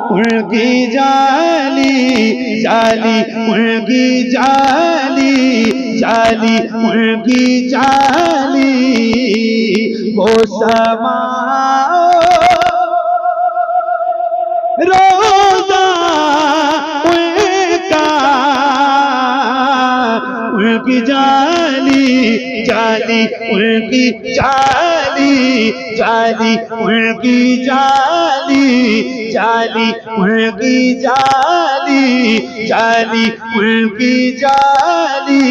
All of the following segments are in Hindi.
उनकी जाली जाली उनकी जाली जाली उनकी जाली वो समा रोज़ा उनका उनकी जाली जाली उनकी जाली जाली उनकी जाली जाली उनकी जाली जाली उनकी जाली।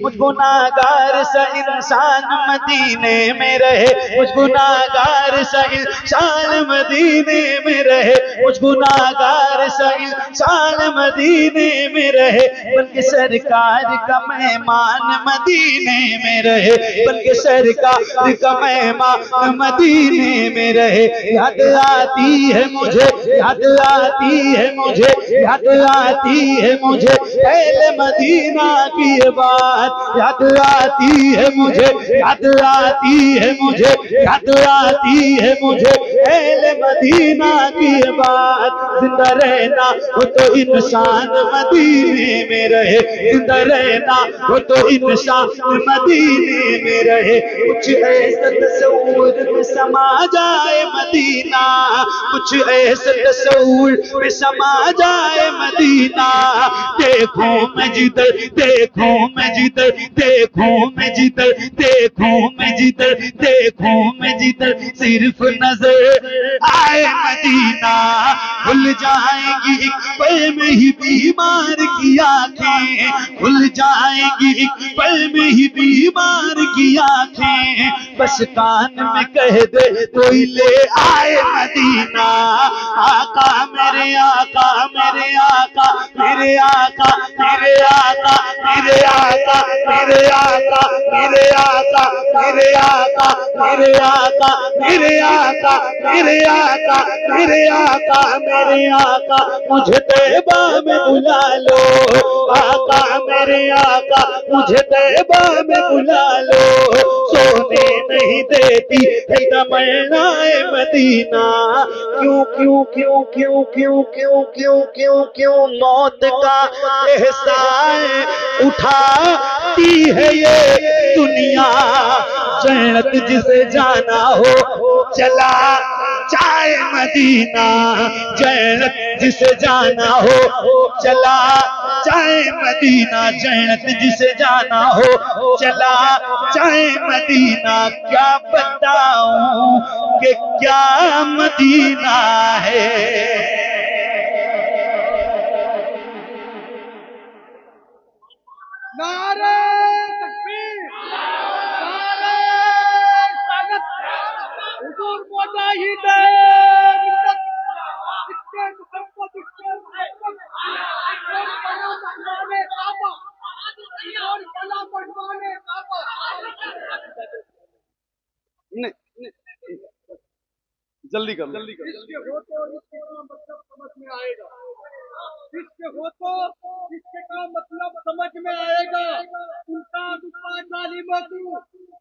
मुझ गुनाहगार सा इंसान मदीने में रहे, मुझ गुनाहगार सा इंसान मदीने में रहे, मुझ गुनाहगार सा इंसान मदीने में रहे, बल्कि सरकार का मेहमान मदीने में रहे, बल्कि सरकार का मेहमान मदीने में रहे। याद आती है मुझे, याद आती है मुझे, याद आती है मुझे पहले मदीना की बात, याद आती है मुझे, याद आती है मुझे, याद आती है मुझे पहले मदीना की बात। जिंदा रहना हो तो इंसान मदीने में रहे, जिंदा रहना हो तो इंसान मदीने में रहे। कुछ ऐसा तस्वूर में समा जाए मदीना, कुछ ऐसा तस्वूर में समा जाए मदीना। देखूं मैं जिधर, देखूं मैं जिधर, देखूं मैं जिधर, देखूं मैं जिधर, देखूं मैं जिधर, सिर्फ नजर आए मदीना। खुल जाएंगी एक पल में ही बीमार की आंखें, खुल जाएंगी एक पल में ही बीमार की आंखें। बस कान में कह दे कोई ले आए मदीना। आका मेरे आका मेरे आका मेरे आका मेरे आका मेरे आका मेरे आका मेरे आका मेरे आका मेरे आका मेरे आका मेरे आका मेरे आका मेरे आका मुझे तैबा में बुला लो। आका मेरे आका मुझे तैबा में बुला लो। सोने नहीं देती है तमन्नाए मदीना। क्यों क्यों क्यों क्यों क्यों क्यों क्यों क्यों क्यों मौत का एहसास उठाती है ये दुनिया। जन्नत जिसे जाना हो चला जाए मदीना, जन्नत जिसे जाना हो चला जाए मदीना, जन्नत जिसे जाना हो चला जाए मदीना। क्या बताऊं कि क्या मदीना है। नारे तकबीर, नारे सादत, हुजूर मुजाहिद इसके मुहब्बत इसके पहलवाने काबा और कला पहलवाने काबा। जल्दी कर इसके हो तो इसके का मतलब समझ में आएगा, इसके हो तो इसके का मतलब समझ में आएगा। उनका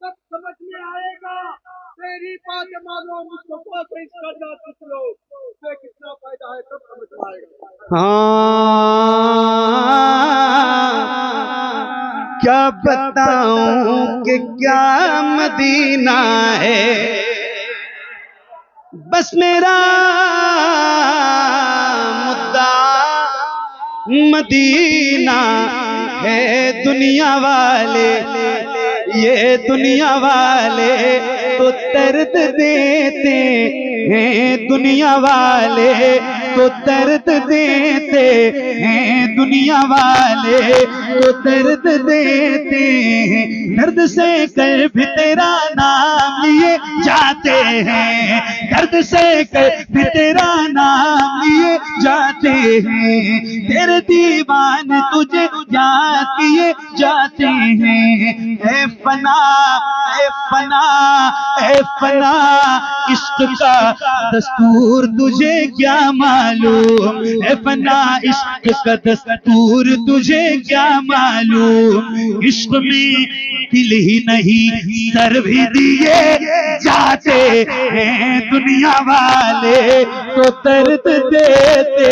सब समझ में आएगा। तेरी बात मानो मुस्तफा से इसका ना पूछ लो, उससे कितना फायदा है सब समझ में आएगा। क्या बताऊं कि क्या मदीना है। बस मेरा मुद्दा मदीना है। दुनिया वाले ये दुनिया वाले तो दर्द देते हैं, दुनिया वाले तो दर्द देते हैं, दुनिया वाले तो दर्द देते हैं। दर्द से कर भी तेरा नाम लिए जाते हैं, दर्द से कर भी तेरा नाम लिए जाते हैं। तेरे दीवान तुझे याद किए जाते हैं। ऐ फना ऐ फना ऐ फना इश्क का दस्तूर तुझे क्या मालूम, ए फना इश्क का दस्तूर तुझे क्या मालूम। इश्क में दिल ही नहीं सर भी दिए जाते हैं दुनिया वाले तो दर्द देते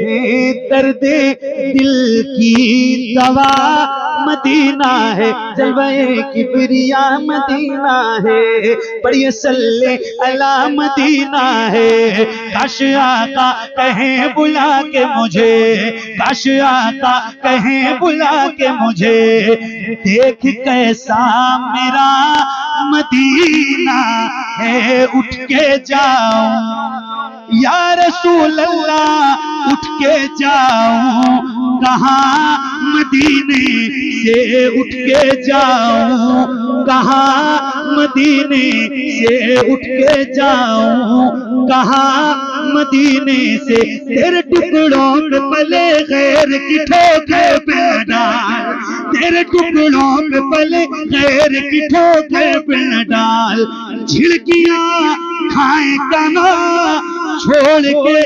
हैं, दर्द दिल की दवा मदीना है, जलवे किबरिया मदीना है, पढ़िए सल्ले अला मदीना है। काश आका कहें बुला के मुझे, काश आका कहें बुला के मुझे, देख कैसा मेरा मदीना है, उठ के जाऊं या रसूल अल्लाह, उठ के जाऊं कहाँ मदीने से, उठ के जाऊं कहाँ मदीने से, उठ के जाऊं कहाँ मदीने से। तेरे टुकड़ों पे पले गैर की ठोकर पे डाल, तेरे टुकड़ों पे पले गैर की ठोकर पे डाल, झिड़कियां खाए कना छोड़ के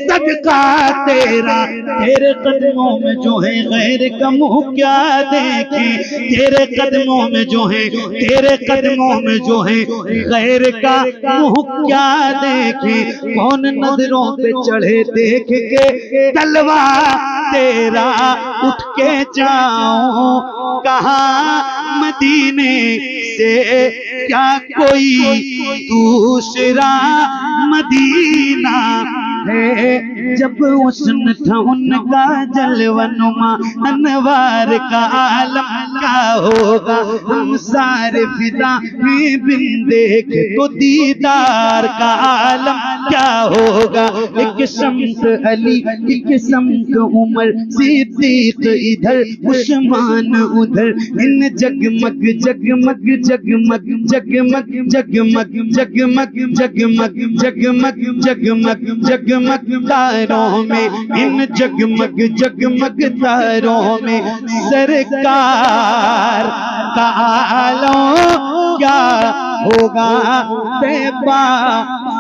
सदका तेरा, तेरे कदमों में जो है गैर का मुंह क्या देखे, तेरे कदमों में जो है, तेरे कदमों में जो है गैर का मुंह क्या देखे। कौन नजरों पे चढ़े देख के तलवा तेरा, उठ के जाऊं कहाँ मदीने से, क्या कोई दूसरा मदीना है। जब हुस्न था उनका जलवनुमा अनवार का आलम क्या होगा, हम सारे फिदा हैं बिन देख तो दीदार का आलम क्या होगा। एक शम्स अली एक शम्स उमर सिद्दीक इधर उस्मान उधर, इन जगमग जगमग जगमग जगमग जगमग जगमग जगमग जगमग जगमग जगमग तारों में, इन जगमग जगमग तारों में सरकार का आलम क्या होगा। तैबा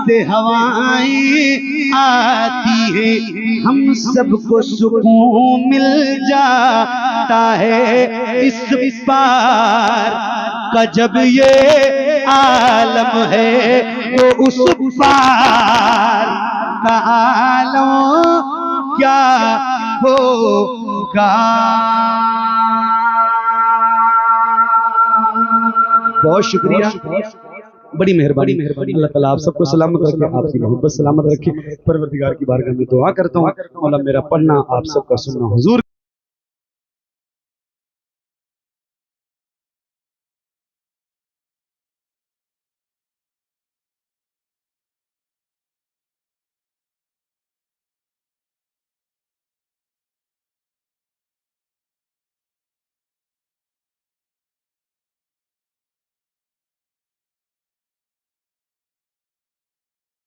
से हवाएं आती है, हम सबको सुकून मिल जाता है इस पार का जब ये आलम है, तो उस पार का आलम क्या होगा। बहुत शुक्रिया, बड़ी मेहरबानी। अल्लाह ताला आप सबको सलामत रखे, आपकी मोहब्बत सलामत रखे। परवरदिगार की बारगाह में दुआ करता हूँ, मौला मेरा पढ़ना आप सबका सुनना हुजूर